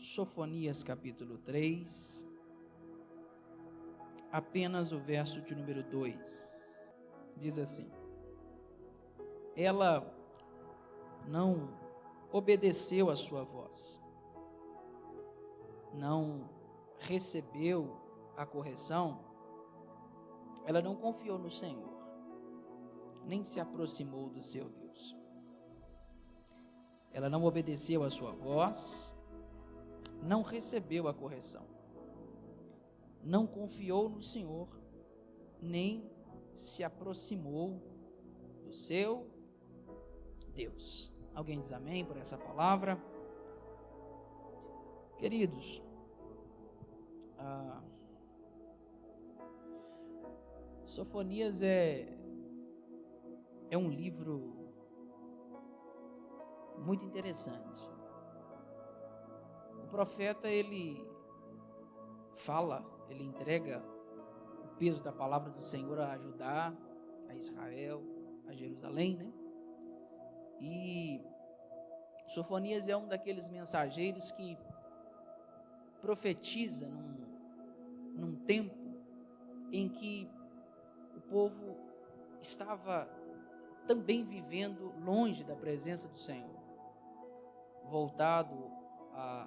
Sofonias capítulo 3, apenas o verso de número 2, diz assim: ela não obedeceu à sua voz, não recebeu a correção, ela não confiou no Senhor, nem se aproximou do seu Deus. Ela não obedeceu à sua voz, não recebeu a correção, não confiou no Senhor, nem se aproximou do seu Deus. Alguém diz amém por essa palavra? Queridos, Sofonias é um livro muito interessante. O profeta, ele fala, ele entrega o peso da palavra do Senhor a Judá, a Israel, a Jerusalém, né? E Sofonias é um daqueles mensageiros que profetiza num tempo em que o povo estava também vivendo longe da presença do Senhor, voltado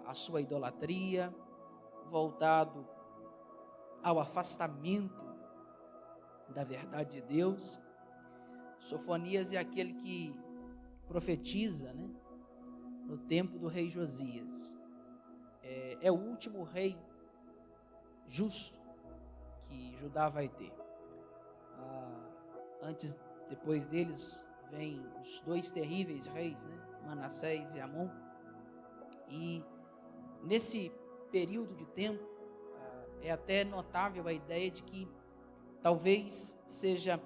à sua idolatria, voltado ao afastamento da verdade de Deus. Sofonias é aquele que profetiza, né, no tempo do rei Josias. É o último rei justo que Judá vai ter. Depois deles vem os dois terríveis reis, né, Manassés e Amon. E nesse período de tempo é até notável a ideia de que talvez seja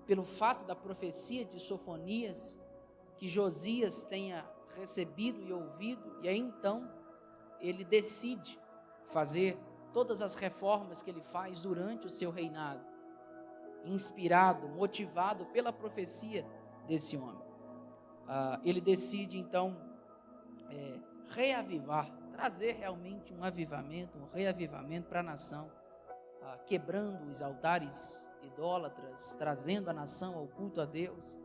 pelo fato da profecia de Sofonias que Josias tenha recebido e ouvido, e aí então ele decide fazer todas as reformas que ele faz durante o seu reinado, inspirado, motivado pela profecia desse homem. Ele decide então reavivar, trazer realmente um avivamento, um reavivamento para a nação, quebrando os altares idólatras, trazendo a nação ao culto a Deus.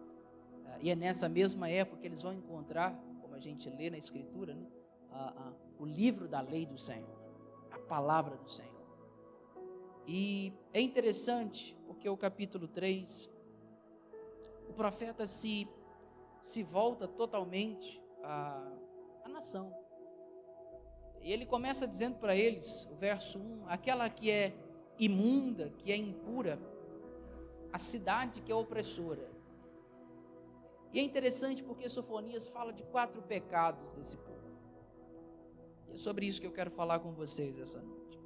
E é nessa mesma época que eles vão encontrar, como a gente lê na Escritura, né, o livro da lei do Senhor, a palavra do Senhor. E é interessante porque o capítulo 3, o profeta se volta totalmente à nação. E ele começa dizendo para eles, o verso 1, aquela que é imunda, que é impura, a cidade que é opressora. E é interessante porque Sofonias fala de 4 pecados desse povo. E é sobre isso que eu quero falar com vocês essa noite.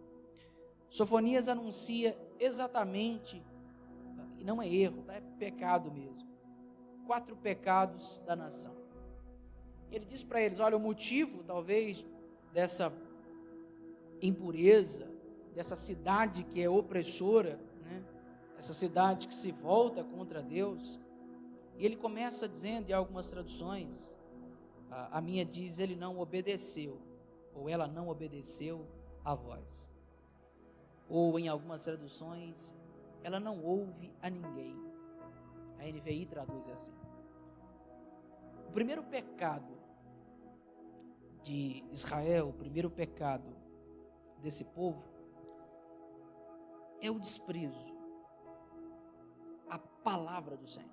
Sofonias anuncia exatamente, e não é erro, é pecado mesmo, 4 pecados da nação. Ele diz para eles, olha, o motivo talvez dessa impureza, dessa cidade que é opressora, né? Essa cidade que se volta contra Deus. E ele começa dizendo, em algumas traduções, a minha diz, ele não obedeceu, ou ela não obedeceu à voz. Ou em algumas traduções, ela não ouve a ninguém. A NVI traduz assim. O primeiro pecado de Israel, o primeiro pecado desse povo, é o desprezo à palavra do Senhor.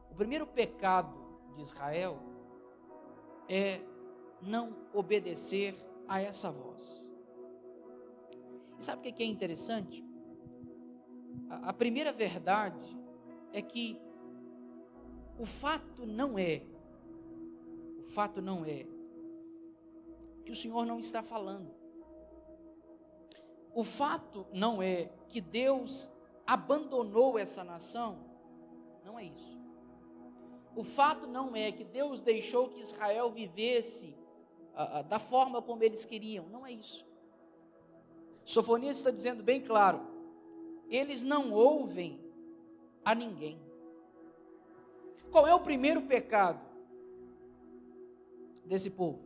O primeiro pecado de Israel é não obedecer a essa voz. E sabe o que é interessante? A primeira verdade é que o fato não é que o Senhor não está falando. O fato não é que Deus abandonou essa nação, não é isso. O fato não é que Deus deixou que Israel vivesse da forma como eles queriam, não é isso. Sofonias está dizendo bem claro, eles não ouvem a ninguém. Qual é o primeiro pecado desse povo?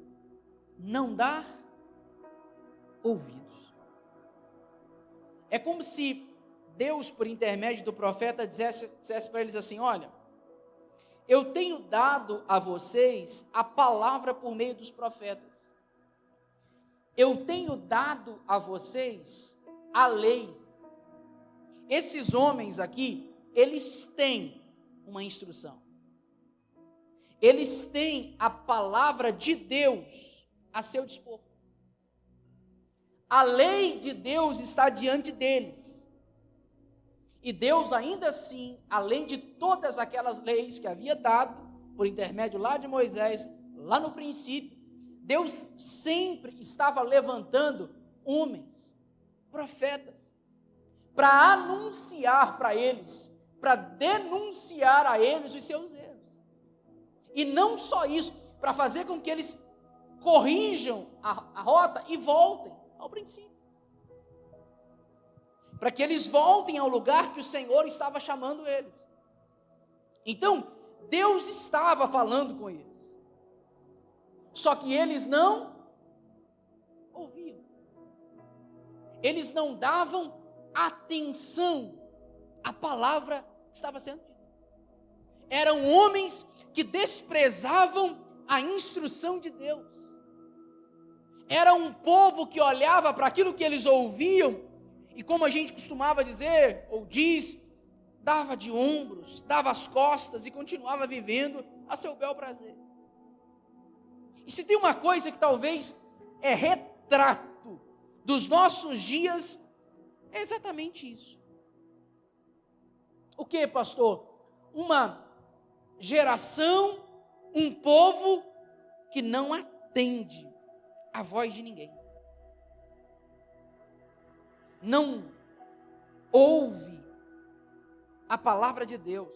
não dar ouvidos. É como se Deus, por intermédio do profeta, dissesse para eles assim: olha, eu tenho dado a vocês a palavra por meio dos profetas. Eu tenho dado a vocês a lei. Esses homens aqui, eles têm uma instrução. Eles têm a palavra de Deus a seu dispor. A lei de Deus está diante deles. E Deus ainda assim, além de todas aquelas leis que havia dado, por intermédio lá de Moisés, lá no princípio, Deus sempre estava levantando homens, profetas, para anunciar para eles, para denunciar a eles os seus erros. E não só isso, para fazer com que eles corrijam a rota e voltem ao princípio. Para que eles voltem ao lugar que o Senhor estava chamando eles. Então, Deus estava falando com eles. Só que eles não ouviam. Eles não davam atenção à palavra que estava sendo dita. Eram homens que desprezavam a instrução de Deus. Era um povo que olhava para aquilo que eles ouviam e, como a gente costumava dizer, ou diz, dava de ombros, dava as costas e continuava vivendo a seu bel prazer. E se tem uma coisa que talvez é retrato dos nossos dias, é exatamente isso. O que, pastor? Uma geração, um povo que não atende a voz de ninguém. Não ouve a palavra de Deus.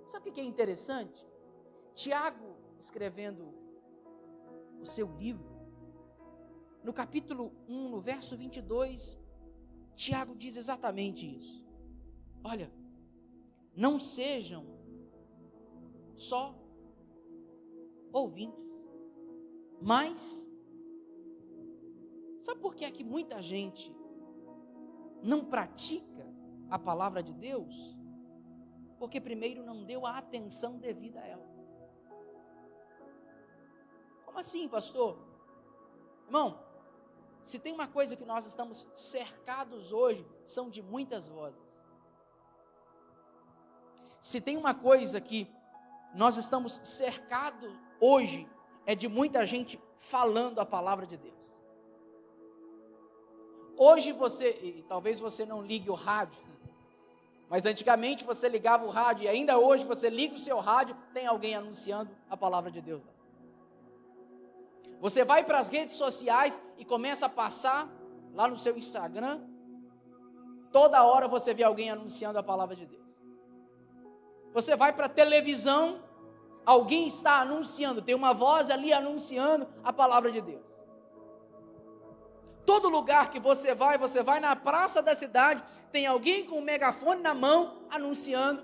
Sabe o que é interessante? Tiago, escrevendo o seu livro, no capítulo 1, no verso 22, Tiago diz exatamente isso. Olha, não sejam só ouvintes, mas sabe por que é que muita gente não pratica a palavra de Deus? Porque primeiro não deu a atenção devida a ela. Como assim, pastor? Irmão, se tem uma coisa que nós estamos cercados hoje, são de muitas vozes. Se tem uma coisa que nós estamos cercados hoje, é de muita gente falando a palavra de Deus. Hoje e talvez você não ligue o rádio, mas antigamente você ligava o rádio, e ainda hoje você liga o seu rádio, tem alguém anunciando a palavra de Deus. Você vai para as redes sociais e começa a passar lá no seu Instagram, toda hora você vê alguém anunciando a palavra de Deus. Você vai para a televisão, alguém está anunciando, tem uma voz ali anunciando a palavra de Deus. Todo lugar que você vai na praça da cidade, tem alguém com um megafone na mão anunciando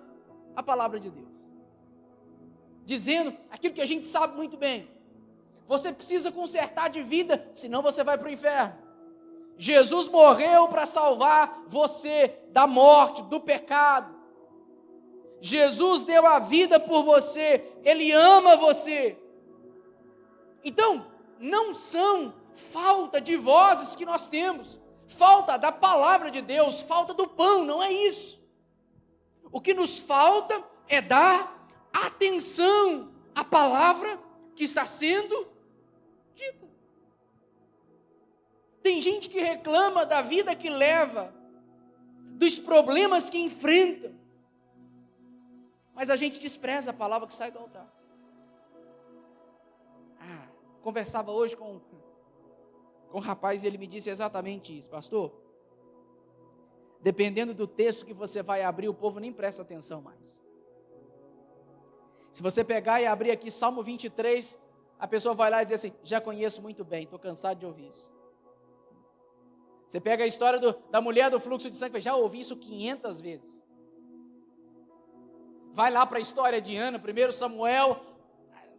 a palavra de Deus. Dizendo aquilo que a gente sabe muito bem. Você precisa consertar de vida, senão você vai para o inferno. Jesus morreu para salvar você da morte, do pecado. Jesus deu a vida por você, Ele ama você. Então, não são falta de vozes que nós temos, falta da palavra de Deus, falta do pão, não é isso. O que nos falta é dar atenção à palavra que está sendo dita. Tem gente que reclama da vida que leva, dos problemas que enfrenta, mas a gente despreza a palavra que sai do altar. Conversava hoje com um rapaz e ele me disse exatamente isso: pastor, dependendo do texto que você vai abrir, o povo nem presta atenção mais. Se você pegar e abrir aqui Salmo 23, a pessoa vai lá e diz assim: já conheço muito bem, estou cansado de ouvir isso. Você pega a história da mulher do fluxo de sangue, já ouvi isso 500 vezes. Vai lá para a história de Ana, 1 Samuel,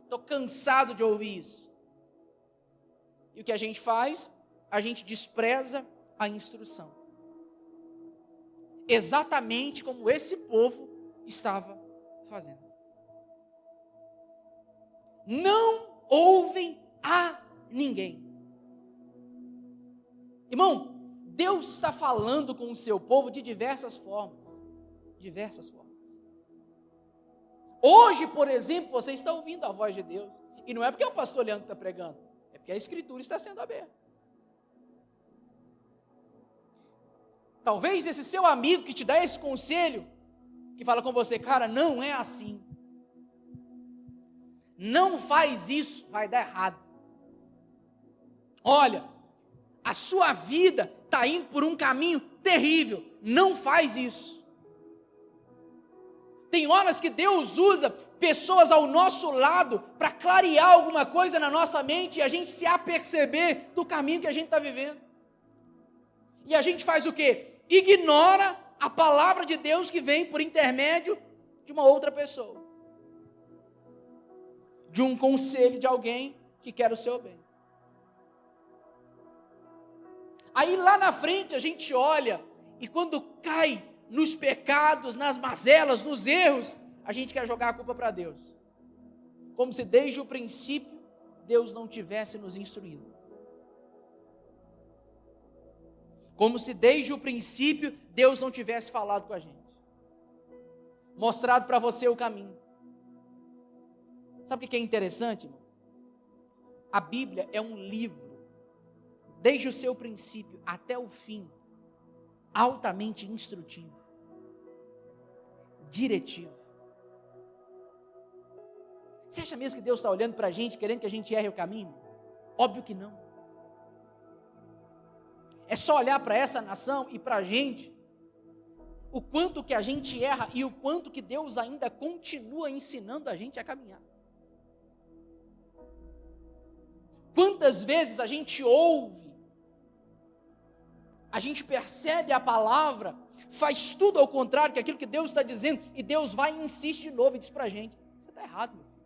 Estou cansado de ouvir isso. E o que a gente faz? A gente despreza a instrução. Exatamente como esse povo estava fazendo. Não ouvem a ninguém. Irmão, Deus está falando com o seu povo de diversas formas. Diversas formas. Hoje, por exemplo, você está ouvindo a voz de Deus. E não é porque é o pastor Leandro que está pregando. É porque a Escritura está sendo aberta. Talvez esse seu amigo que te dá esse conselho, que fala com você, cara, não é assim. Não faz isso, vai dar errado. Olha, a sua vida está indo por um caminho terrível. Não faz isso. Tem horas que Deus usa pessoas ao nosso lado para clarear alguma coisa na nossa mente e a gente se aperceber do caminho que a gente está vivendo. E a gente faz o quê? Ignora a palavra de Deus que vem por intermédio de uma outra pessoa. De um conselho de alguém que quer o seu bem. Aí lá na frente a gente olha e quando cai nos pecados, nas mazelas, nos erros, a gente quer jogar a culpa para Deus. Como se desde o princípio Deus não tivesse nos instruído. Como se desde o princípio Deus não tivesse falado com a gente. Mostrado para você o caminho. Sabe o que é interessante, irmão? A Bíblia é um livro, desde o seu princípio até o fim, altamente instrutivo, diretivo. Você acha mesmo que Deus está olhando para a gente, querendo que a gente erre o caminho? Óbvio que não. É só olhar para essa nação e para a gente, o quanto que a gente erra e o quanto que Deus ainda continua ensinando a gente a caminhar. Quantas vezes a gente ouve, a gente percebe a palavra, faz tudo ao contrário que aquilo que Deus está dizendo, e Deus vai e insiste de novo e diz para a gente, você está errado, meu filho.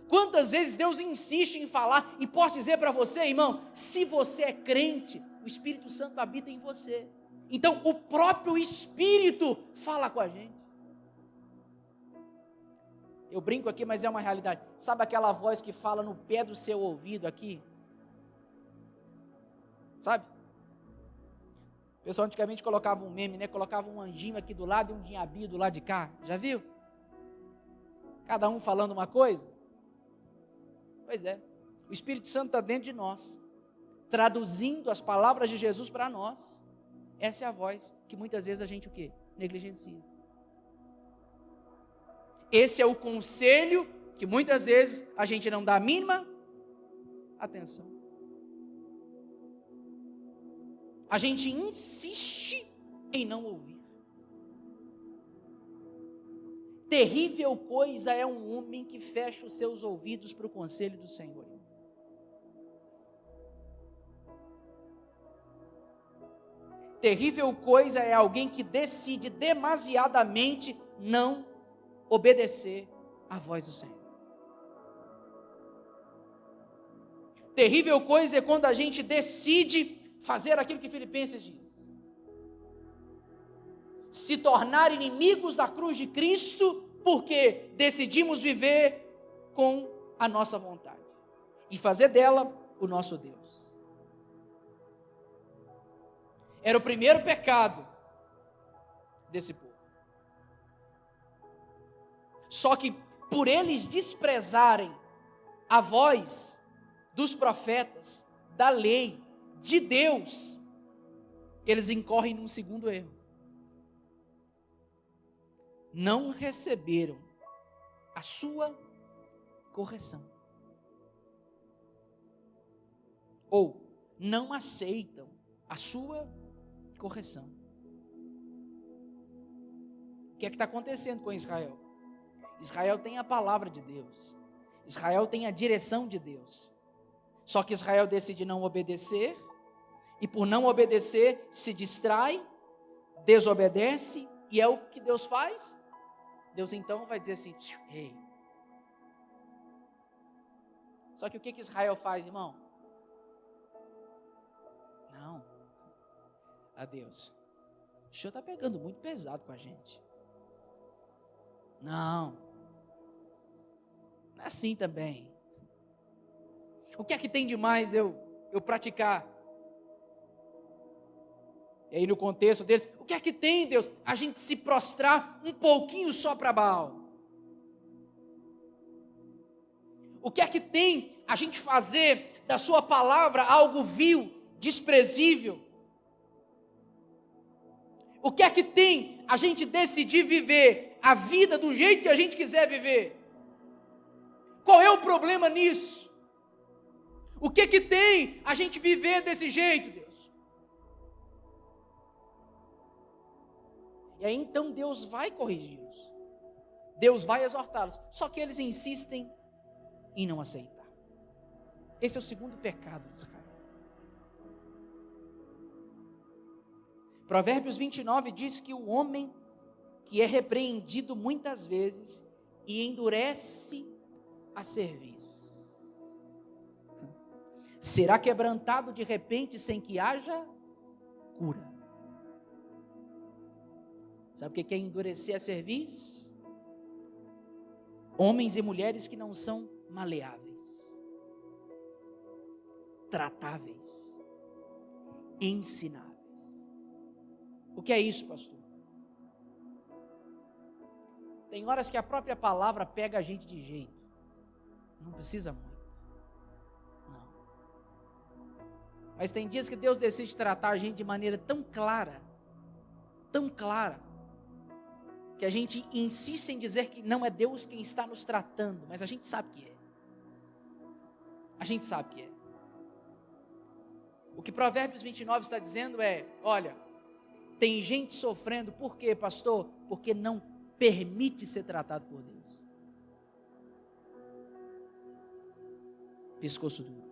Quantas vezes Deus insiste em falar, e posso dizer para você, irmão, se você é crente, o Espírito Santo habita em você. Então o próprio Espírito fala com a gente. Eu brinco aqui, mas é uma realidade. Sabe aquela voz que fala no pé do seu ouvido aqui? Sabe? O pessoal antigamente colocava um meme, né? Colocava um anjinho aqui do lado e um diabinho do lado de cá. Já viu? Cada um falando uma coisa. Pois é. O Espírito Santo está dentro de nós, traduzindo as palavras de Jesus para nós. Essa é a voz que muitas vezes a gente o quê? Negligencia. Esse é o conselho que muitas vezes a gente não dá a mínima atenção. A gente insiste em não ouvir. Terrível coisa é um homem que fecha os seus ouvidos para o conselho do Senhor. Terrível coisa é alguém que decide demasiadamente não obedecer à voz do Senhor. Terrível coisa é quando a gente decide fazer aquilo que Filipenses diz. Se tornar inimigos da cruz de Cristo, porque decidimos viver com a nossa vontade e fazer dela o nosso Deus. Era o primeiro pecado desse povo. Só que por eles desprezarem a voz dos profetas, da lei, de Deus, eles incorrem num segundo erro. Não receberam a sua correção. Ou não aceitam a sua correção. O que é que está acontecendo com Israel? Israel tem a palavra de Deus. Israel tem a direção de Deus. Só que Israel decide não obedecer. E por não obedecer, se distrai, desobedece. E é o que Deus faz? Deus então vai dizer assim, ei. Só que o que Israel faz, irmão? Não. A Deus, o Senhor está pegando muito pesado com a gente. Não é assim também. O que é que tem de mais eu praticar? E aí no contexto deles, o que é que tem, Deus? A gente se prostrar um pouquinho só para Baal. O que é que tem a gente fazer da sua palavra algo vil, desprezível? O que é que tem a gente decidir viver a vida do jeito que a gente quiser viver? Qual é o problema nisso? O que é que tem a gente viver desse jeito, Deus? E aí então Deus vai corrigi-los. Deus vai exortá-los. Só que eles insistem em não aceitar. Esse é o segundo pecado de Israel. Provérbios 29 diz que o homem que é repreendido muitas vezes e endurece a cerviz, será quebrantado de repente sem que haja cura. Sabe o que é endurecer a cerviz? Homens e mulheres que não são maleáveis, tratáveis, ensináveis. O que é isso, pastor? Tem horas que a própria palavra pega a gente de jeito. Não precisa muito. Não. Mas tem dias que Deus decide tratar a gente de maneira tão clara, que a gente insiste em dizer que não é Deus quem está nos tratando, mas a gente sabe que é. A gente sabe que é. O que Provérbios 29 está dizendo é, olha, tem gente sofrendo, por quê, pastor? Porque não permite ser tratado por Deus. Pescoço duro,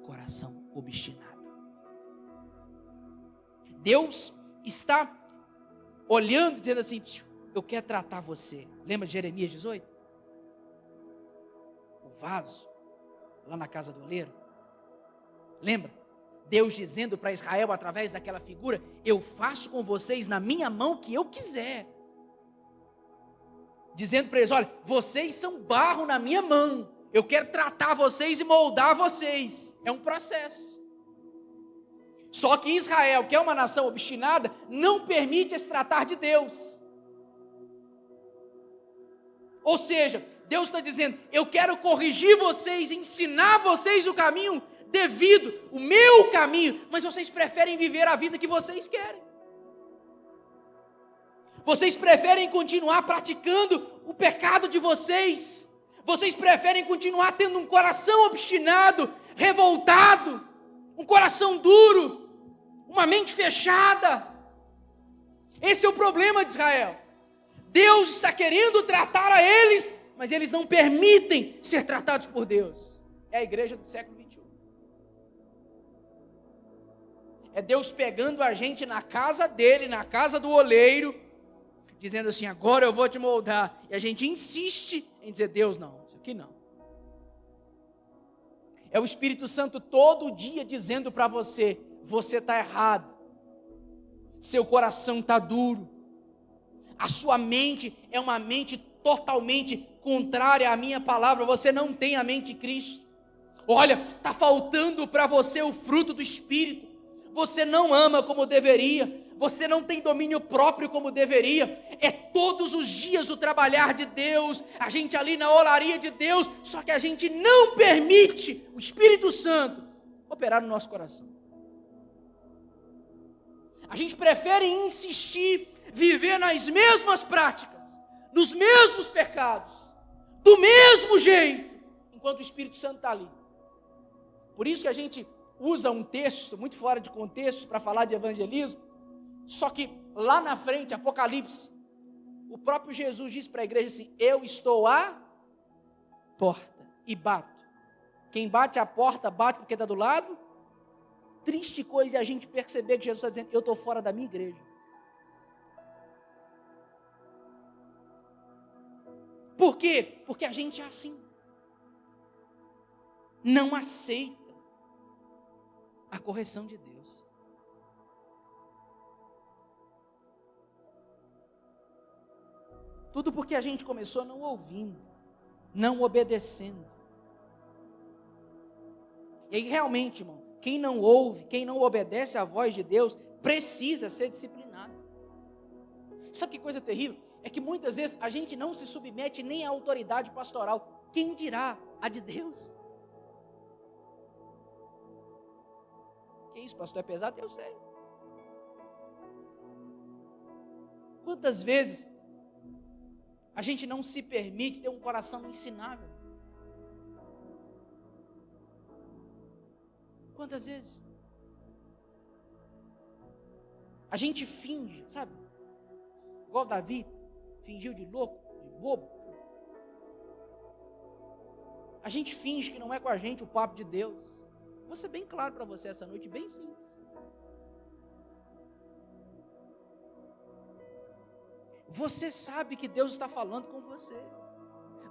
coração obstinado. Deus está olhando e dizendo assim, eu quero tratar você. Lembra de Jeremias 18? O vaso, lá na casa do oleiro. Lembra? Deus dizendo para Israel através daquela figura, eu faço com vocês na minha mão o que eu quiser. Dizendo para eles, olha, vocês são barro na minha mão. Eu quero tratar vocês e moldar vocês. É um processo. Só que Israel, que é uma nação obstinada, não permite esse tratar de Deus. Ou seja, Deus está dizendo, eu quero corrigir vocês, ensinar vocês o caminho devido, o meu caminho, mas vocês preferem viver a vida que vocês querem. Vocês preferem continuar praticando o pecado de vocês. Vocês preferem continuar tendo um coração obstinado, revoltado, um coração duro, uma mente fechada. Esse é o problema de Israel. Deus está querendo tratar a eles, mas eles não permitem ser tratados por Deus. É a igreja do século XXI. É Deus pegando a gente na casa dele, na casa do oleiro, dizendo assim, agora eu vou te moldar. E a gente insiste em dizer, Deus, não, isso aqui não. É o Espírito Santo todo dia dizendo para você, você está errado. Seu coração está duro. A sua mente é uma mente totalmente contrária à minha palavra. Você não tem a mente de Cristo. Olha, está faltando para você o fruto do Espírito. Você não ama como deveria, você não tem domínio próprio como deveria, é todos os dias o trabalhar de Deus, a gente ali na olaria de Deus, só que a gente não permite o Espírito Santo operar no nosso coração. A gente prefere insistir, viver nas mesmas práticas, nos mesmos pecados, do mesmo jeito, enquanto o Espírito Santo está ali. Por isso que a gente usa um texto muito fora de contexto para falar de evangelismo, só que lá na frente, Apocalipse, o próprio Jesus diz para a igreja assim, eu estou à porta e bato. Quem bate à porta, bate porque está do lado. Triste coisa é a gente perceber que Jesus está dizendo, eu estou fora da minha igreja. Por quê? Porque a gente é assim. Não aceita a correção de Deus. Tudo porque a gente começou não ouvindo, não obedecendo. E aí realmente, irmão, quem não ouve, quem não obedece à voz de Deus, precisa ser disciplinado. Sabe que coisa terrível? É que muitas vezes a gente não se submete nem à autoridade pastoral. Quem dirá a de Deus? Que isso, pastor, é pesado? Eu sei. Quantas vezes a gente não se permite ter um coração ensinável? Quantas vezes? A gente finge, sabe? Igual Davi, fingiu de louco, de bobo. A gente finge que não é com a gente o papo de Deus. Vou ser bem claro para você essa noite, bem simples. Você sabe que Deus está falando com você.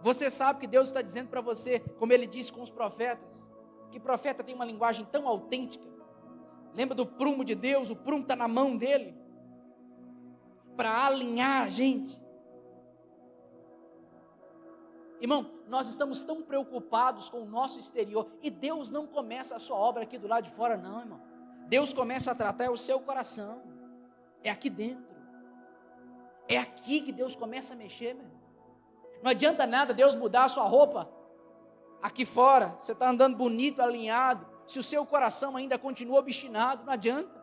Você sabe que Deus está dizendo para você, como Ele disse com os profetas, que profeta tem uma linguagem tão autêntica. Lembra do prumo de Deus? O prumo está na mão dele, para alinhar a gente. Irmão, nós estamos tão preocupados com o nosso exterior, e Deus não começa a sua obra aqui do lado de fora não, irmão. Deus começa a tratar o seu coração, é aqui dentro, é aqui que Deus começa a mexer, meu. Não adianta nada Deus mudar a sua roupa aqui fora, você está andando bonito, alinhado, se o seu coração ainda continua obstinado, não adianta,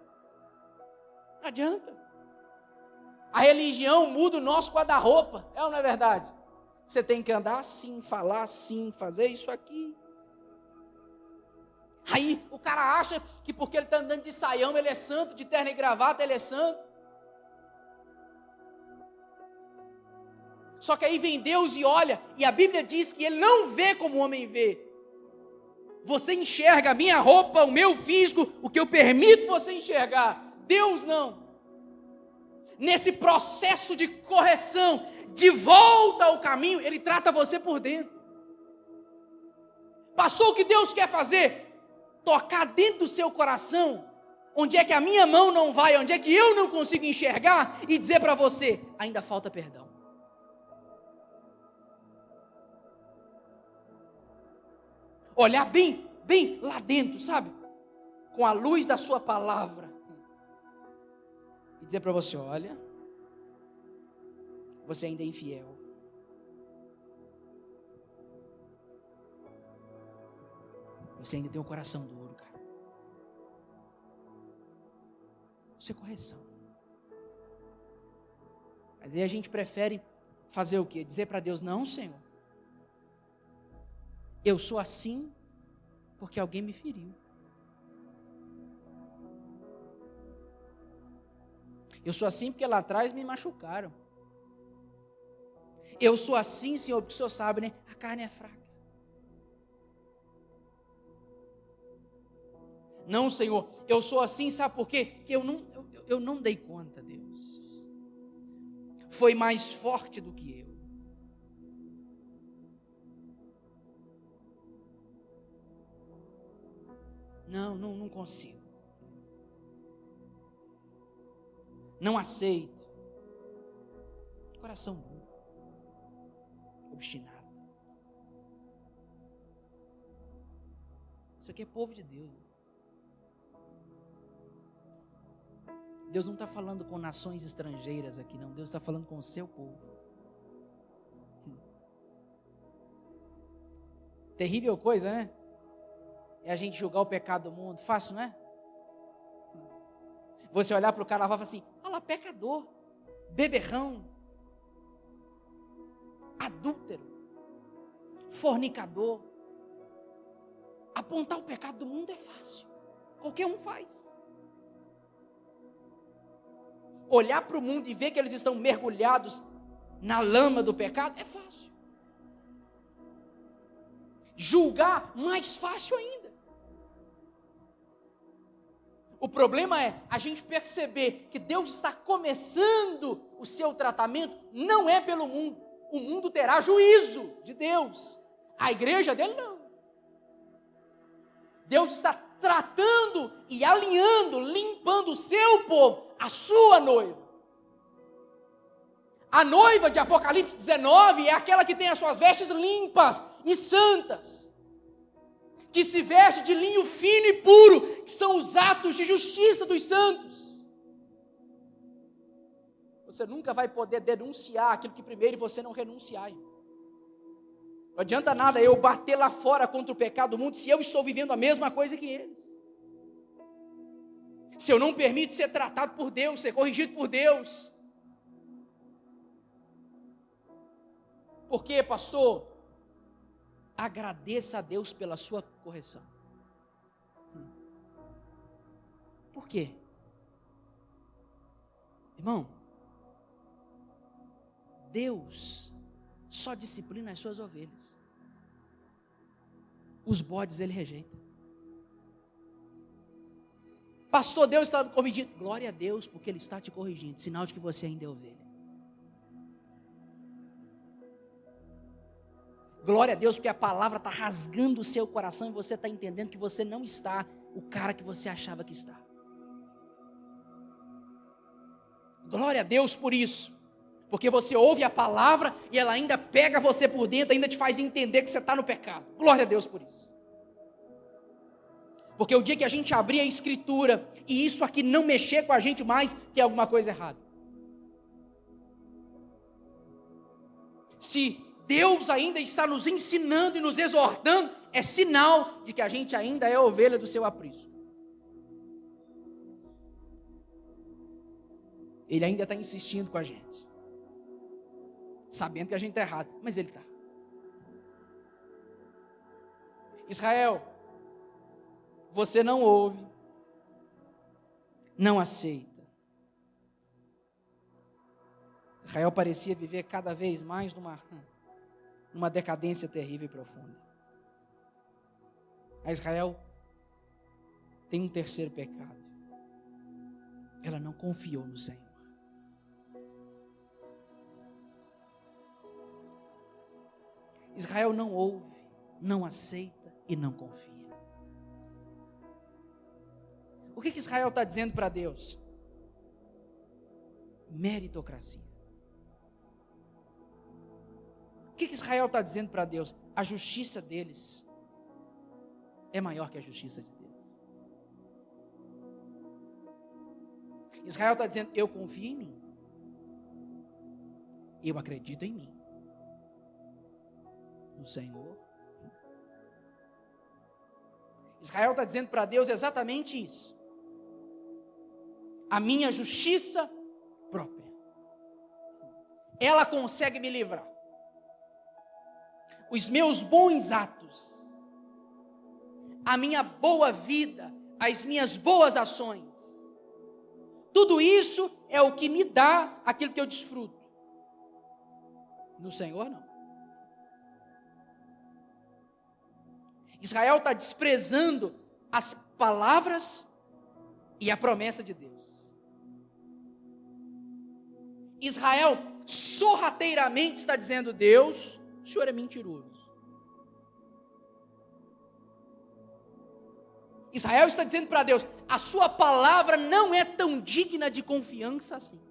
não adianta. A religião muda o nosso guarda-roupa, é ou não é verdade? Você tem que andar assim, falar assim, fazer isso aqui. Aí o cara acha que porque ele está andando de saião, ele é santo, de terno e gravata, ele é santo. Só que aí vem Deus e olha, e a Bíblia diz que Ele não vê como o homem vê. Você enxerga a minha roupa, o meu físico, o que eu permito você enxergar. Deus não. Nesse processo de correção, de volta ao caminho, Ele trata você por dentro. Passou o que Deus quer fazer? Tocar dentro do seu coração, onde é que a minha mão não vai, onde é que eu não consigo enxergar, e dizer para você, ainda falta perdão. Olhar bem lá dentro, sabe? Com a luz da sua palavra. E dizer para você, olha, você ainda é infiel. Você ainda tem o coração duro, cara. Isso é correção. Mas aí a gente prefere fazer o quê? Dizer para Deus, não, Senhor. Eu sou assim porque alguém me feriu. Eu sou assim porque lá atrás me machucaram. Eu sou assim, Senhor, porque o Senhor sabe, né? A carne é fraca. Não, Senhor, eu sou assim, sabe por quê? Porque eu não dei conta, Deus. Foi mais forte do que eu. Não consigo. Não aceito. Coração duro. Obstinado. Isso aqui é povo de Deus. Deus não está falando com nações estrangeiras aqui, não. Deus está falando com o seu povo. Terrível coisa, né? É a gente julgar o pecado do mundo. Fácil, não é? Você olhar para o cara e falar assim, olha lá, pecador, beberrão, adúltero, fornicador. Apontar o pecado do mundo é fácil. Qualquer um faz. Olhar para o mundo e ver que eles estão mergulhados na lama do pecado é fácil. Julgar, mais fácil ainda. O problema é a gente perceber que Deus está começando o seu tratamento, não é pelo mundo. o mundo terá juízo de Deus. A igreja dele não. Deus está tratando e alinhando, limpando o seu povo, a sua noiva. A noiva de Apocalipse 19 é aquela que tem as suas vestes limpas e santas, que se veste de linho fino e puro, que são os atos de justiça dos santos. Você nunca vai poder denunciar aquilo que primeiro você não renunciar. Não adianta nada eu bater lá fora contra o pecado do mundo se eu estou vivendo a mesma coisa que eles. Se eu não permito ser tratado por Deus, ser corrigido por Deus. Por quê, pastor? Agradeça a Deus pela sua correção. Por quê? Irmão, Deus só disciplina as suas ovelhas. Os bodes ele rejeita. Pastor, Deus está corrigindo. Glória a Deus, porque Ele está te corrigindo. Sinal de que você ainda é ovelha. Glória a Deus, porque a palavra está rasgando o seu coração e você está entendendo que você não está o cara que você achava que está. Glória a Deus por isso. Porque você ouve a palavra e ela ainda pega você por dentro, ainda te faz entender que você está no pecado. Glória a Deus por isso. Porque o dia que a gente abrir a escritura e isso aqui não mexer com a gente mais, tem alguma coisa errada. Se Deus ainda está nos ensinando e nos exortando, é sinal de que a gente ainda é ovelha do seu aprisco. Ele ainda está insistindo com a gente, sabendo que a gente está errado, mas Ele está. Israel, você não ouve, não aceita. Israel parecia viver cada vez mais numa decadência terrível e profunda. A Israel tem um terceiro pecado. Ela não confiou no Senhor. Israel não ouve, não aceita e não confia. O que Israel está dizendo para Deus? Meritocracia. O que Israel está dizendo para Deus? A justiça deles é maior que a justiça de Deus. Israel está dizendo, eu confio em mim. Eu acredito em mim. No Senhor. Israel está dizendo para Deus exatamente isso. A minha justiça própria. Ela consegue me livrar. Os meus bons atos. A minha boa vida. As minhas boas ações. Tudo isso é o que me dá aquilo que eu desfruto. No Senhor não. Israel está desprezando as palavras e a promessa de Deus. Israel sorrateiramente está dizendo, Deus, o Senhor é mentiroso. Israel está dizendo para Deus, a sua palavra não é tão digna de confiança assim.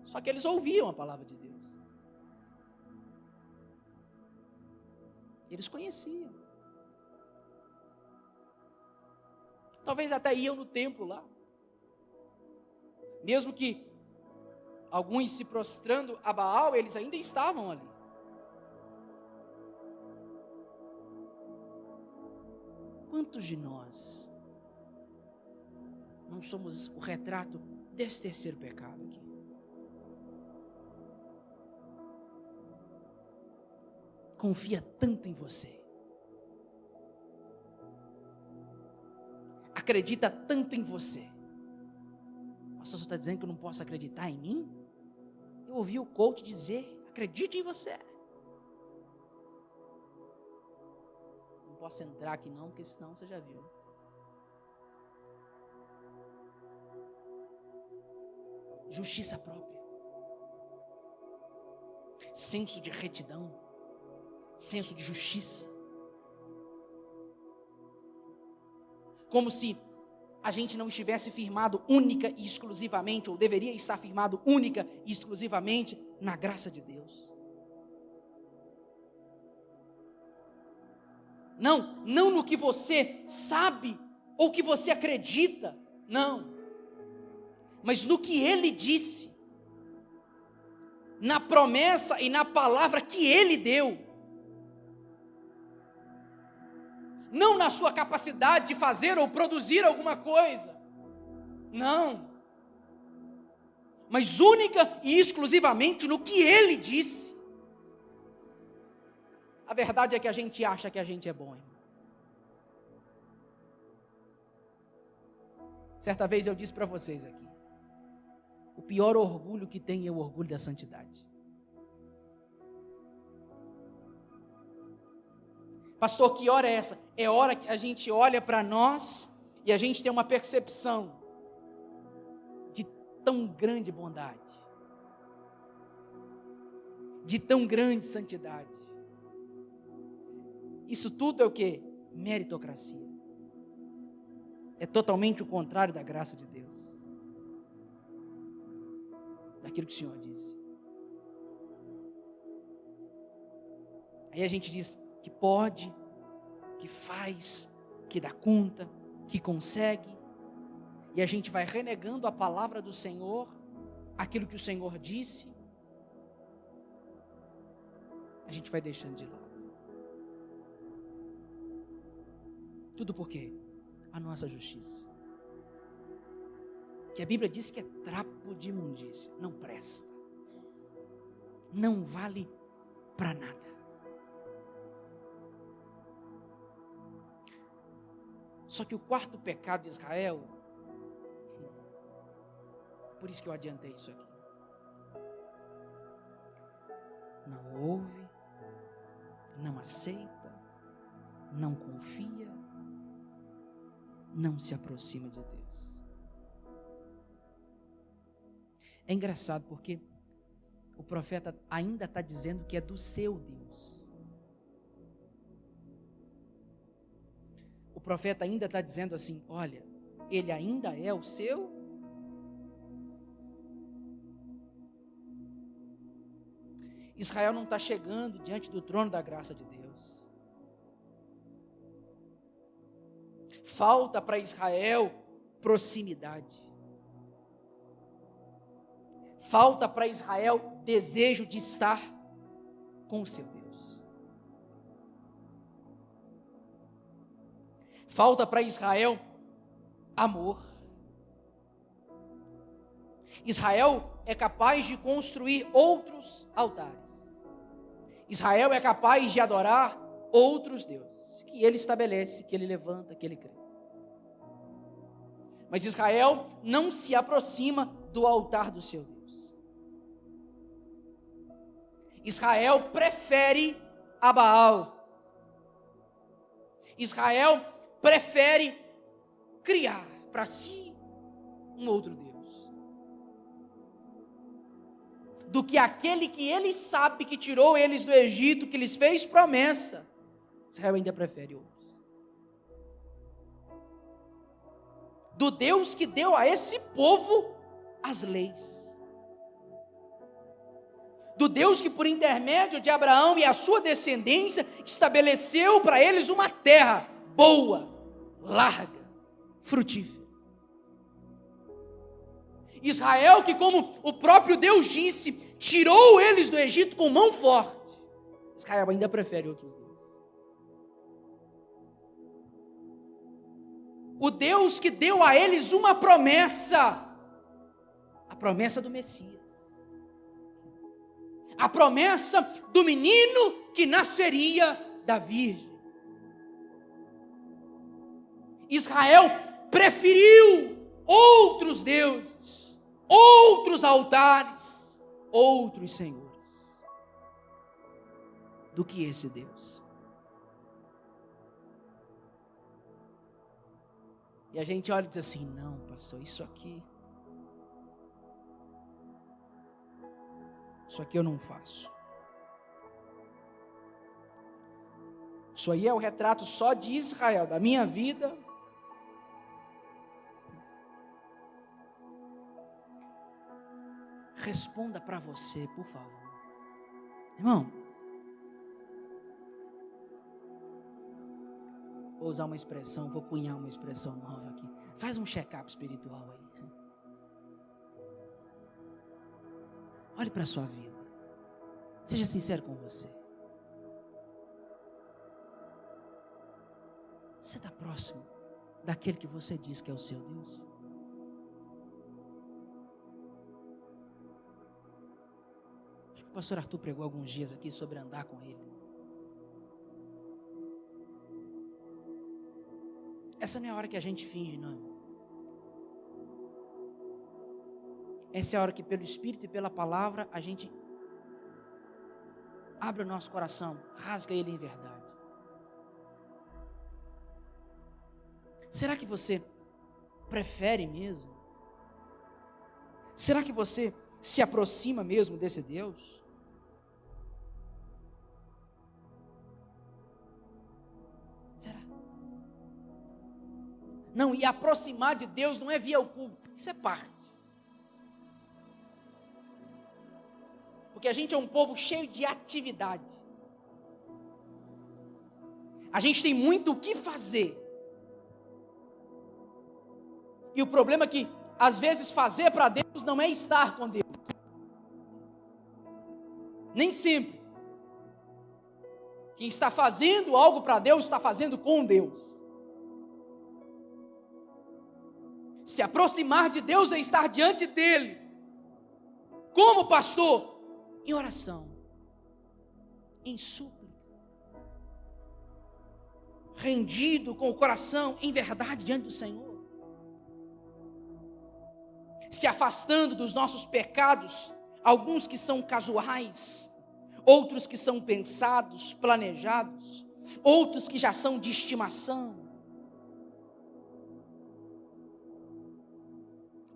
Só que eles ouviam a palavra de Deus. Eles conheciam. Talvez até iam no templo lá. Mesmo que alguns se prostrando a Baal, eles ainda estavam ali. Quantos de nós não somos o retrato desse terceiro pecado aqui? Confia tanto em você. Acredita tanto em você. Pastor, você está dizendo que eu não posso acreditar em mim? Eu ouvi o coach dizer, acredite em você. Não posso entrar aqui não, porque senão você já viu. justiça própria, senso de retidão, senso de justiça. Como se a gente não estivesse firmado única e exclusivamente, ou deveria estar firmado única e exclusivamente na graça de Deus. Não no que você sabe ou que você acredita, não. Mas no que Ele disse, na promessa e na palavra que Ele deu. Não na sua capacidade de fazer ou produzir alguma coisa, não. Mas única e exclusivamente no que Ele disse. A verdade é que a gente acha que a gente é bom, irmão. Certa vez eu disse para vocês aqui, o pior orgulho que tem é o orgulho da santidade. Pastor, que hora é essa? É hora que a gente olha para nós e a gente tem uma percepção de tão grande bondade, de tão grande santidade. Isso tudo é o quê? Meritocracia. É totalmente o contrário da graça de Deus, daquilo que o Senhor disse. Aí a gente diz que pode, que faz, que dá conta, que consegue, e a gente vai renegando a palavra do Senhor, aquilo que o Senhor disse, a gente vai deixando de lado. Tudo por quê? A nossa justiça, que a Bíblia diz que é trapo de imundícia, não presta, não vale para nada. Só que o quarto pecado de Israel, por isso que eu adiantei isso aqui, não ouve, não aceita, não confia, não se aproxima de Deus. É engraçado porque o profeta ainda está dizendo que é do seu Deus. O profeta ainda está dizendo assim, olha, ele ainda é o seu. Israel não está chegando diante do trono da graça de Deus. Falta para Israel proximidade. Falta para Israel desejo de estar com o seu Deus. Falta para Israel amor. Israel é capaz de construir outros altares. Israel é capaz de adorar outros deuses, que ele estabelece, que ele levanta, que ele cria. Mas Israel não se aproxima do altar do seu Deus. Israel prefere a Baal. Israel prefere criar para si um outro Deus, do que aquele que ele sabe que tirou eles do Egito, que lhes fez promessa. Israel ainda prefere outros. Do Deus que deu a esse povo as leis. Do Deus que por intermédio de Abraão e a sua descendência estabeleceu para eles uma terra boa, larga, frutífera. Israel que, como o próprio Deus disse, tirou eles do Egito com mão forte. Israel ainda prefere outros deuses. O Deus que deu a eles uma promessa, a promessa do Messias, a promessa do menino que nasceria da Virgem. Israel preferiu outros deuses, outros altares, outros senhores, do que esse Deus. E a gente olha e diz assim, não, pastor, isso aqui Isso aqui eu não faço. Isso aí é o retrato só de Israel, da minha vida. Responda para você, por favor. Irmão, vou usar uma expressão, vou cunhar uma expressão nova aqui. Faz um check-up espiritual aí. Olhe para a sua vida. Seja sincero com você. Você está próximo daquele que você diz que é o seu Deus? Acho que o pastor Arthur pregou alguns dias aqui sobre andar com ele. Essa não é a hora que a gente finge, não, irmão. Essa é a hora que pelo Espírito e pela palavra a gente abre o nosso coração, rasga ele em verdade. Será que você prefere mesmo? Será que você se aproxima mesmo desse Deus? Será? Não, e aproximar de Deus não é via o culto, isso é parte. Porque a gente é um povo cheio de atividade. A gente tem muito o que fazer. E o problema é que, às vezes, fazer para Deus não é estar com Deus. Nem sempre. Quem está fazendo algo para Deus, está fazendo com Deus. Se aproximar de Deus é estar diante dEle. Como pastor? Em oração. Em súplica. Rendido com o coração em verdade diante do Senhor. Se afastando dos nossos pecados, alguns que são casuais, outros que são pensados, planejados, outros que já são de estimação.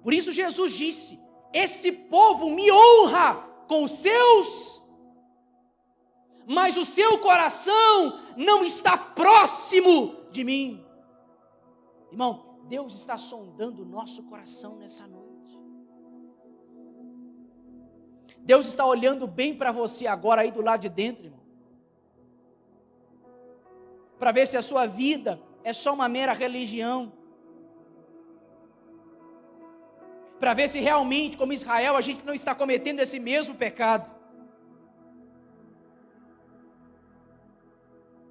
Por isso Jesus disse: esse povo me honra com os seus, mas o seu coração não está próximo de mim. Irmão, Deus está sondando o nosso coração nessa noite. Deus está olhando bem para você agora aí do lado de dentro, irmão. Para ver se a sua vida é só uma mera religião. Para ver se realmente, como Israel, a gente não está cometendo esse mesmo pecado.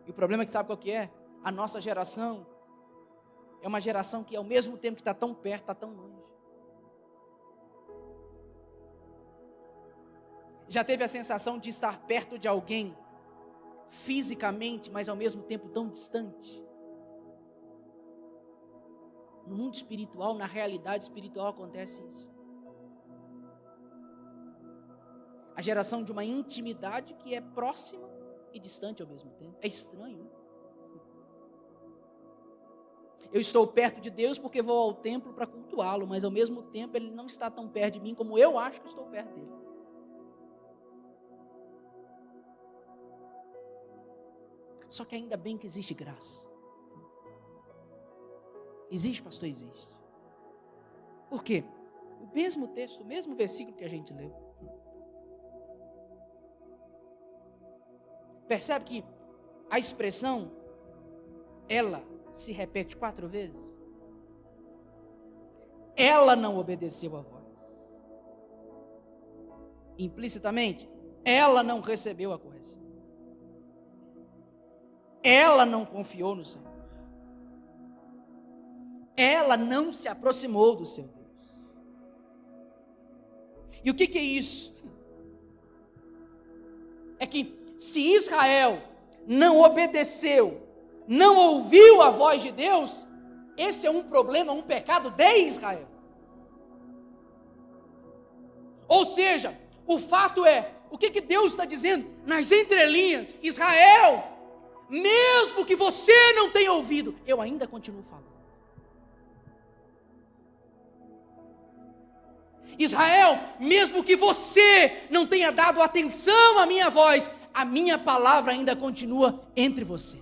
E o problema é que sabe qual que é? A nossa geração é uma geração que ao mesmo tempo que está tão perto, está tão longe. Já teve a sensação de estar perto de alguém fisicamente, mas ao mesmo tempo tão distante? No mundo espiritual, na realidade espiritual acontece isso. A geração de uma intimidade que é próxima e distante ao mesmo tempo. É estranho, né? Eu estou perto de Deus porque vou ao templo para cultuá-lo, mas ao mesmo tempo Ele não está tão perto de mim como eu acho que estou perto dEle. Só que ainda bem que existe graça. Existe, pastor? Existe. Por quê? O mesmo texto, o mesmo versículo que a gente leu. Percebe que a expressão, ela se repete 4 vezes? Ela não obedeceu a voz. Implicitamente, ela não recebeu a correção. Ela não confiou no Senhor. Ela não se aproximou do seu Deus. E o que é isso? É que se Israel não obedeceu, não ouviu a voz de Deus, esse é um problema, um pecado de Israel. Ou seja, o fato é, o que Deus está dizendo nas entrelinhas? Israel, mesmo que você não tenha ouvido, eu ainda continuo falando. Israel, mesmo que você não tenha dado atenção à minha voz, a minha palavra ainda continua entre você.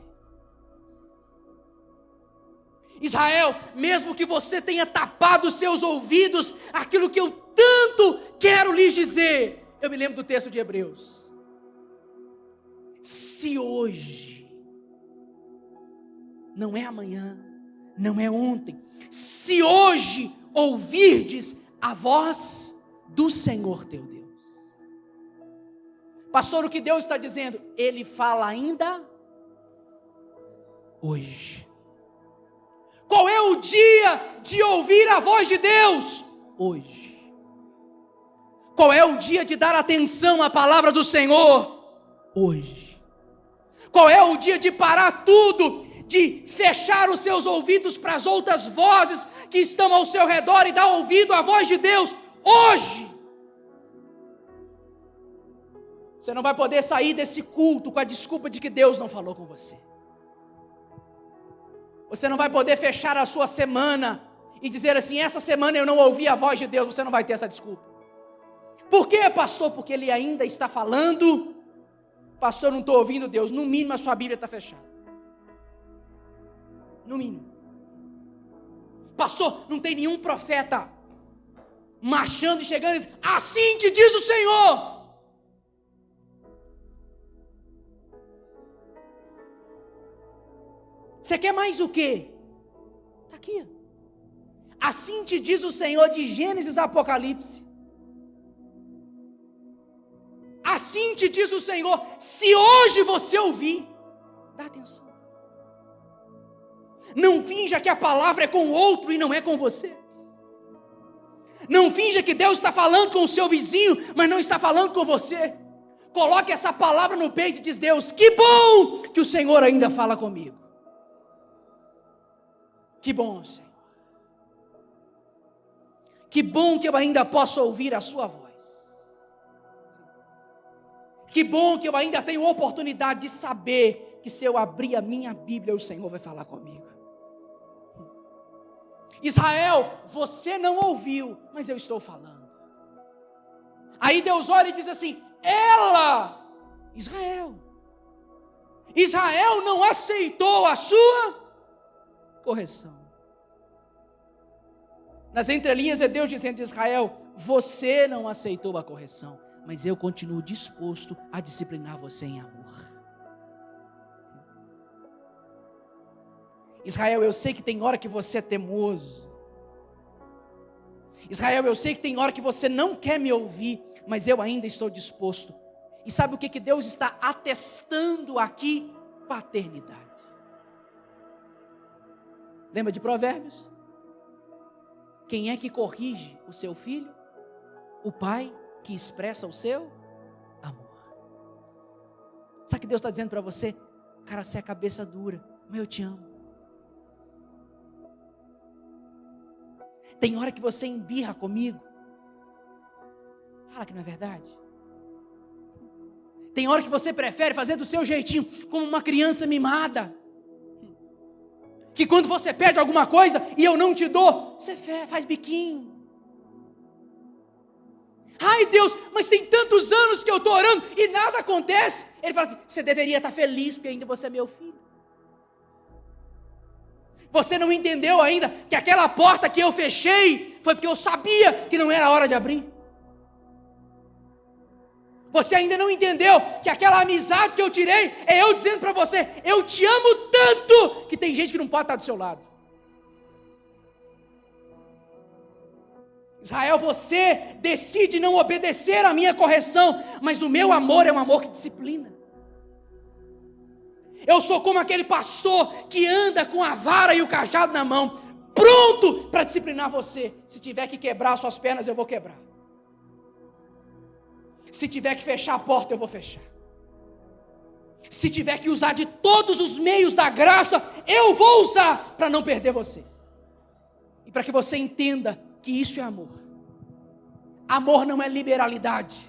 Israel, mesmo que você tenha tapado os seus ouvidos, aquilo que eu tanto quero lhes dizer, eu me lembro do texto de Hebreus. Se hoje, não é amanhã, não é ontem, se hoje ouvirdes a voz do Senhor teu Deus. Pastor, o que Deus está dizendo? Ele fala ainda hoje. Qual é o dia de ouvir a voz de Deus? Hoje. Qual é o dia de dar atenção à palavra do Senhor? Hoje. Qual é o dia de parar tudo, de fechar os seus ouvidos para as outras vozes que estão ao seu redor e dar ouvido à voz de Deus? Hoje. Você não vai poder sair desse culto com a desculpa de que Deus não falou com você. Você não vai poder fechar a sua semana e dizer assim, essa semana eu não ouvi a voz de Deus. Você não vai ter essa desculpa. Por quê, pastor? Porque Ele ainda está falando. Pastor, não estou ouvindo Deus. No mínimo a sua Bíblia está fechada. No mínimo. Pastor, não tem nenhum profeta marchando e chegando e dizendo, assim te diz o Senhor. Você quer mais o quê? Está aqui. Assim te diz o Senhor, de Gênesis a Apocalipse. Assim te diz o Senhor, se hoje você ouvir, dá atenção. Não finja que a palavra é com outro e não é com você. Não finja que Deus está falando com o seu vizinho, mas não está falando com você. Coloque essa palavra no peito e diz, Deus, que bom que o Senhor ainda fala comigo. Que bom, Senhor. Que bom que eu ainda posso ouvir a sua voz. Que bom que eu ainda tenho oportunidade de saber que se eu abrir a minha Bíblia, o Senhor vai falar comigo. Israel, você não ouviu, mas eu estou falando. Aí Deus olha e diz assim, Israel não aceitou a sua correção. Nas entrelinhas é Deus dizendo a Israel, você não aceitou a correção, mas eu continuo disposto a disciplinar você em amor. Israel, eu sei que tem hora que você é teimoso. Israel, eu sei que tem hora que você não quer me ouvir, mas eu ainda estou disposto. E sabe o que Deus está atestando aqui? Paternidade. Lembra de Provérbios? Quem é que corrige o seu filho? O pai que expressa o seu amor. Sabe o que Deus está dizendo para você? Cara, você é cabeça dura, mas eu te amo. Tem hora que você embirra comigo. Fala que não é verdade. Tem hora que você prefere fazer do seu jeitinho, como uma criança mimada. Que quando você pede alguma coisa e eu não te dou, você faz biquinho. Ai Deus, mas tem tantos anos que eu estou orando e nada acontece. Ele fala assim, você deveria estar feliz porque ainda você é meu filho. Você não entendeu ainda que aquela porta que eu fechei foi porque eu sabia que não era a hora de abrir. Você ainda não entendeu que aquela amizade que eu tirei é eu dizendo para você, eu te amo tanto, que tem gente que não pode estar do seu lado. Israel, você decide não obedecer à minha correção, mas o meu amor é um amor que disciplina. Eu sou como aquele pastor que anda com a vara e o cajado na mão, pronto para disciplinar você. Se tiver que quebrar suas pernas, eu vou quebrar. Se tiver que fechar a porta, eu vou fechar. Se tiver que usar de todos os meios da graça, eu vou usar para não perder você. E para que você entenda que isso é amor. Amor não é liberalidade.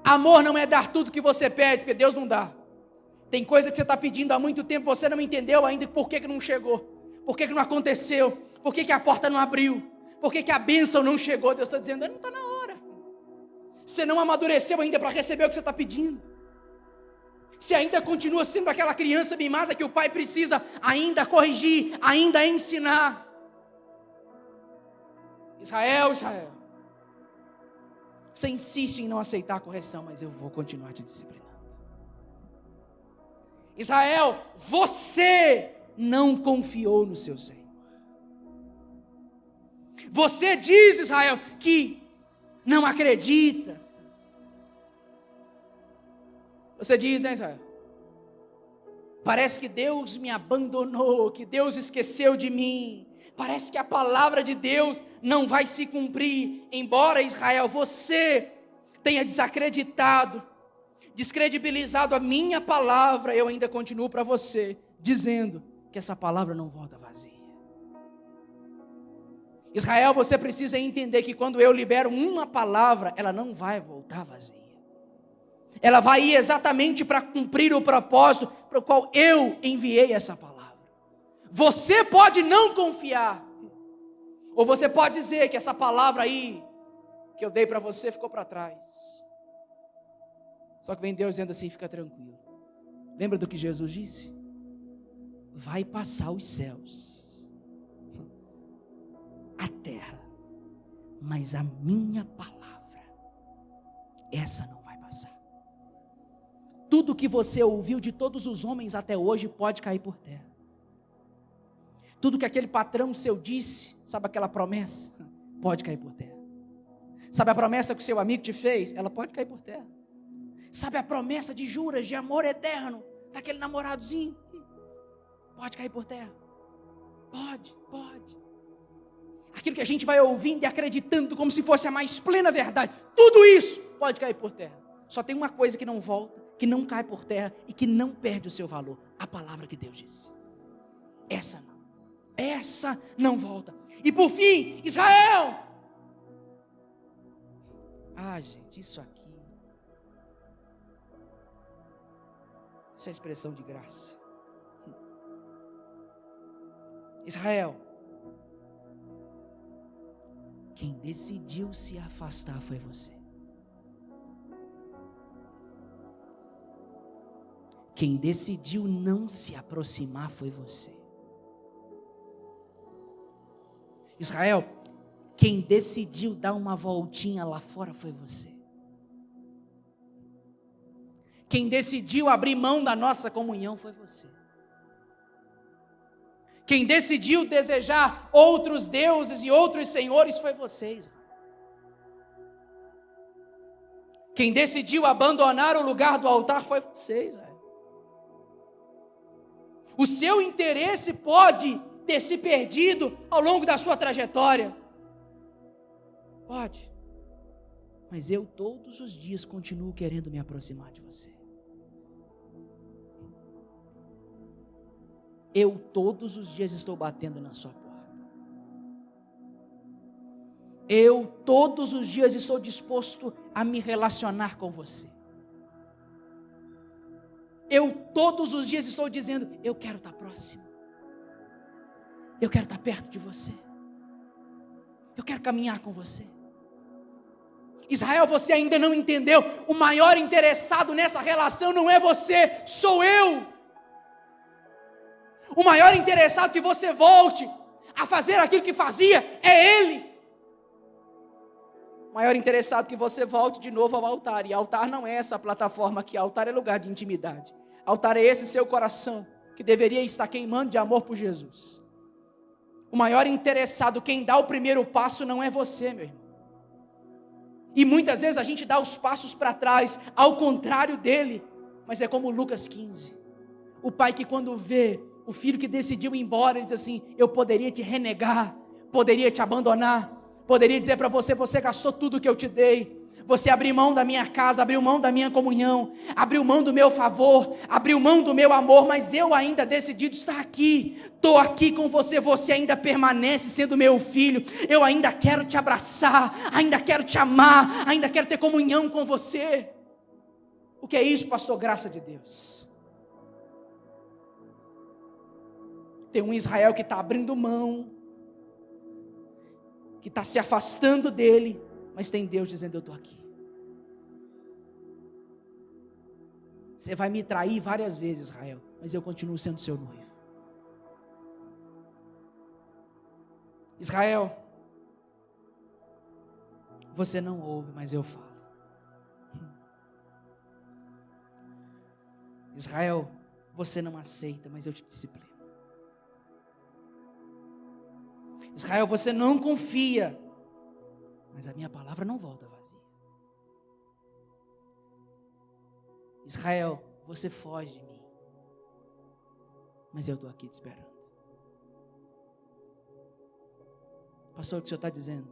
Amor não é dar tudo que você pede, porque Deus não dá. Tem coisa que você está pedindo há muito tempo, você não entendeu ainda por que não chegou, por que não aconteceu, por que a porta não abriu, Por que a bênção não chegou? Deus está dizendo, não está na hora. Você não amadureceu ainda para receber o que você está pedindo. Você ainda continua sendo aquela criança mimada que o pai precisa ainda corrigir, ainda ensinar. Israel, você insiste em não aceitar a correção, mas eu vou continuar te disciplinando. Israel, você não confiou no seu Senhor. Você diz, Israel, que não acredita. Você diz, hein, Israel? Parece que Deus me abandonou, que Deus esqueceu de mim. Parece que a palavra de Deus não vai se cumprir. Embora, Israel, você tenha desacreditado, descredibilizado a minha palavra, eu ainda continuo para você, dizendo que essa palavra não volta vazia. Israel, você precisa entender que quando eu libero uma palavra, ela não vai voltar vazia. Ela vai ir exatamente para cumprir o propósito para o qual eu enviei essa palavra. Você pode não confiar, ou você pode dizer que essa palavra aí, que eu dei para você, ficou para trás. Só que vem Deus dizendo assim, fica tranquilo. Lembra do que Jesus disse? Vai passar os céus, a terra, mas a minha palavra, essa não vai passar. Tudo que você ouviu de todos os homens até hoje pode cair por terra. Tudo que aquele patrão seu disse, sabe aquela promessa? Pode cair por terra. Sabe a promessa que o seu amigo te fez? Ela pode cair por terra. Sabe a promessa de juras, de amor eterno, daquele namoradozinho? Pode cair por terra. Pode. Aquilo que a gente vai ouvindo e acreditando como se fosse a mais plena verdade, tudo isso pode cair por terra. Só tem uma coisa que não volta, que não cai por terra e que não perde o seu valor: a palavra que Deus disse. Essa não volta. E por fim, Israel. Gente, isso aqui, isso é expressão de graça. Israel, quem decidiu se afastar foi você. Quem decidiu não se aproximar foi você. Israel, quem decidiu dar uma voltinha lá fora foi você. Quem decidiu abrir mão da nossa comunhão foi você. Quem decidiu desejar outros deuses e outros senhores foi você, Israel. Quem decidiu abandonar o lugar do altar foi você, Israel. O seu interesse pode ter se perdido ao longo da sua trajetória. Pode. Mas eu todos os dias continuo querendo me aproximar de você. Eu todos os dias estou batendo na sua porta. Eu todos os dias estou disposto a me relacionar com você. Eu todos os dias estou dizendo, eu quero estar próximo. Eu quero estar perto de você. Eu quero caminhar com você. Israel, você ainda não entendeu. O maior interessado nessa relação não é você, sou eu. O maior interessado que você volte a fazer aquilo que fazia é Ele. O maior interessado que você volte de novo ao altar. E altar não é essa plataforma aqui. Altar é lugar de intimidade. Altar é esse seu coração que deveria estar queimando de amor por Jesus. O maior interessado, quem dá o primeiro passo não é você, meu irmão. E muitas vezes a gente dá os passos para trás, ao contrário dele. Mas é como Lucas 15. O pai que quando vê o filho que decidiu ir embora, ele diz assim, eu poderia te renegar, poderia te abandonar, poderia dizer para você, você gastou tudo que eu te dei. Você abriu mão da minha casa, abriu mão da minha comunhão, abriu mão do meu favor, abriu mão do meu amor, mas eu ainda decidido estar aqui, estou aqui com você, você ainda permanece sendo meu filho, eu ainda quero te abraçar, ainda quero te amar, ainda quero ter comunhão com você. O que é isso, pastor? Graça de Deus. Tem um Israel que está abrindo mão que está se afastando dele, mas tem Deus dizendo: eu estou aqui. Você vai me trair várias vezes, Israel, mas eu continuo sendo seu noivo. Israel, você não ouve, mas eu falo. Israel, você não aceita, mas eu te disciplino. Israel, você não confia, mas a minha palavra não volta vazia. Israel, você foge de mim, mas eu estou aqui te esperando. Pastor, o que o senhor está dizendo?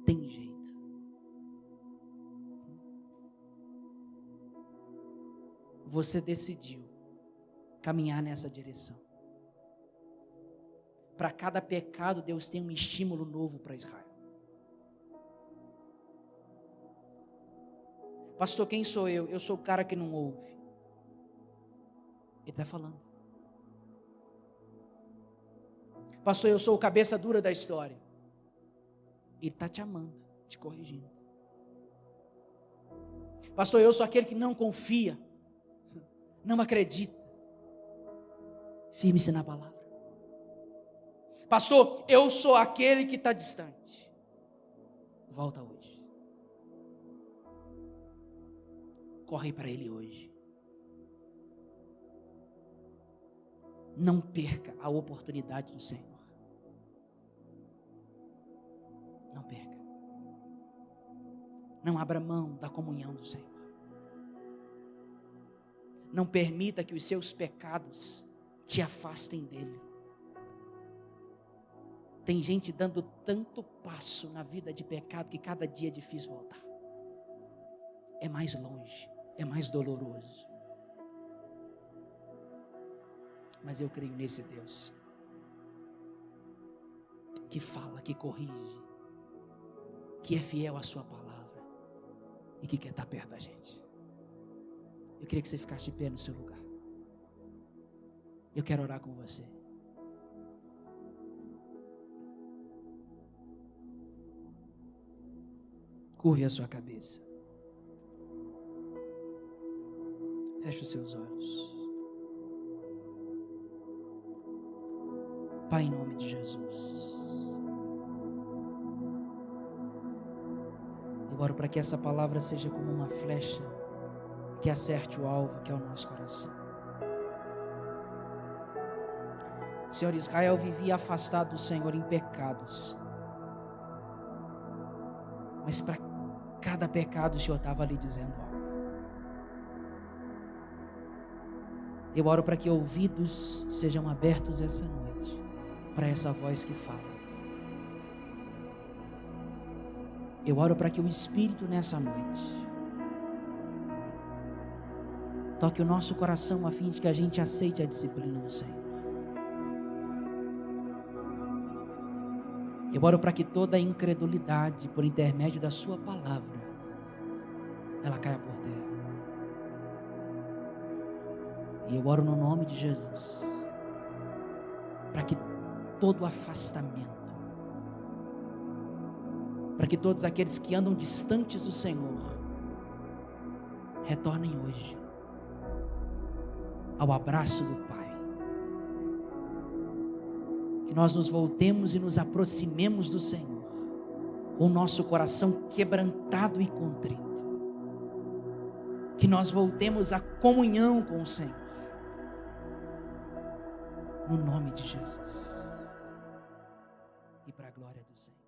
Tem jeito. Você decidiu caminhar nessa direção. Para cada pecado, Deus tem um estímulo novo para Israel. Pastor, quem sou eu? Eu sou o cara que não ouve. Ele está falando. Pastor, eu sou o cabeça dura da história. Ele está te amando, te corrigindo. Pastor, eu sou aquele que não confia, não acredita. Firme-se na palavra. Pastor, eu sou aquele que está distante. Volta hoje. Corre para Ele hoje. Não perca a oportunidade do Senhor. Não perca. Não abra mão da comunhão do Senhor. Não permita que os seus pecados te afastem dEle. Tem gente dando tanto passo na vida de pecado que cada dia é difícil voltar. É mais longe, é mais doloroso. Mas eu creio nesse Deus que fala, que corrige, que é fiel à sua palavra e que quer estar perto da gente. Eu queria que você ficasse de pé no seu lugar. Eu quero orar com você. Curve a sua cabeça. Feche os seus olhos. Pai, em nome de Jesus, eu oro para que essa palavra seja como uma flecha que acerte o alvo, que é o nosso coração. Senhor, Israel vivia afastado do Senhor em pecados, mas para cada pecado o Senhor estava ali dizendo algo. Eu oro para que ouvidos sejam abertos essa noite para essa voz que fala. Eu oro para que o Espírito nessa noite toque o nosso coração a fim de que a gente aceite a disciplina do Senhor. Eu oro para que toda a incredulidade por intermédio da sua palavra ela caia por terra. E eu oro no nome de Jesus para que todo afastamento, para que todos aqueles que andam distantes do Senhor retornem hoje ao abraço do Pai. Que nós nos voltemos e nos aproximemos do Senhor com o nosso coração quebrantado e contrito. Que nós voltemos à comunhão com o Senhor. No nome de Jesus. E para a glória do Senhor.